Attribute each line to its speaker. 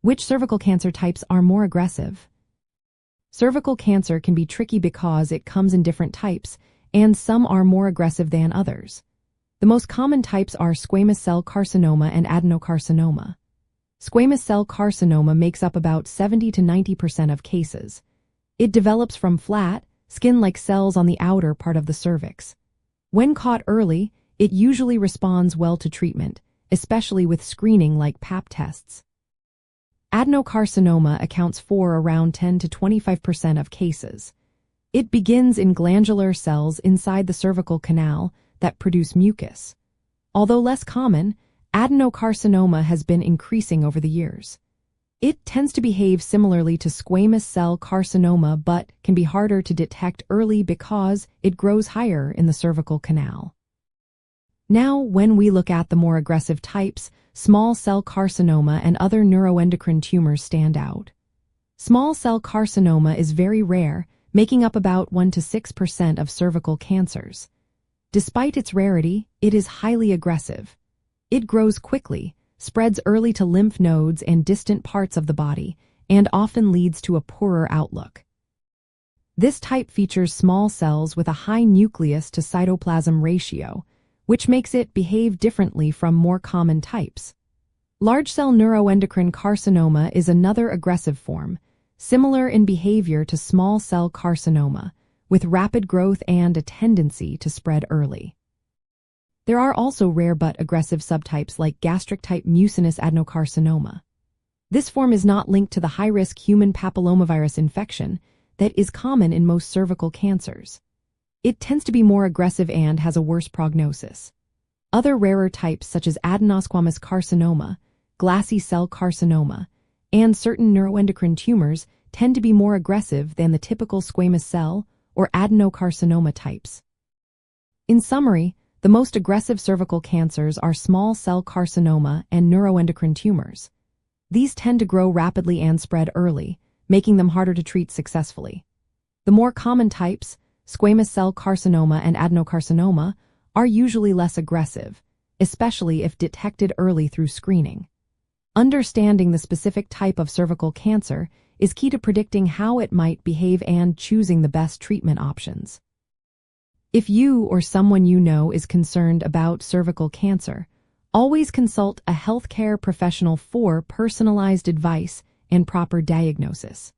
Speaker 1: Which cervical cancer types are more aggressive? Cervical cancer can be tricky because it comes in different types, and some are more aggressive than others. The most common types are squamous cell carcinoma and adenocarcinoma. Squamous cell carcinoma makes up about 70 to 90% of cases. It develops from flat, skin-like cells on the outer part of the cervix. When caught early, it usually responds well to treatment, especially with screening like Pap tests. Adenocarcinoma accounts for around 10 to 25% of cases. It begins in glandular cells inside the cervical canal that produce mucus. Although less common, adenocarcinoma has been increasing over the years. It tends to behave similarly to squamous cell carcinoma but can be harder to detect early because it grows higher in the cervical canal. Now, when we look at the more aggressive types, small cell carcinoma and other neuroendocrine tumors stand out. Small cell carcinoma is very rare, making up about 1 to 6% of cervical cancers. Despite its rarity, it is highly aggressive. It grows quickly, spreads early to lymph nodes and distant parts of the body, and often leads to a poorer outlook. This type features small cells with a high nucleus to cytoplasm ratio, which makes it behave differently from more common types. Large cell neuroendocrine carcinoma is another aggressive form, similar in behavior to small cell carcinoma, with rapid growth and a tendency to spread early. There are also rare but aggressive subtypes like gastric-type mucinous adenocarcinoma. This form is not linked to the high-risk human papillomavirus infection that is common in most cervical cancers. It tends to be more aggressive and has a worse prognosis. Other rarer types such as adenosquamous carcinoma, glassy cell carcinoma, and certain neuroendocrine tumors tend to be more aggressive than the typical squamous cell or adenocarcinoma types. In summary, the most aggressive cervical cancers are small cell carcinoma and neuroendocrine tumors. These tend to grow rapidly and spread early, making them harder to treat successfully. The more common types, squamous cell carcinoma and adenocarcinoma, are usually less aggressive, especially if detected early through screening. Understanding the specific type of cervical cancer is key to predicting how it might behave and choosing the best treatment options. If you or someone you know is concerned about cervical cancer, always consult a healthcare professional for personalized advice and proper diagnosis.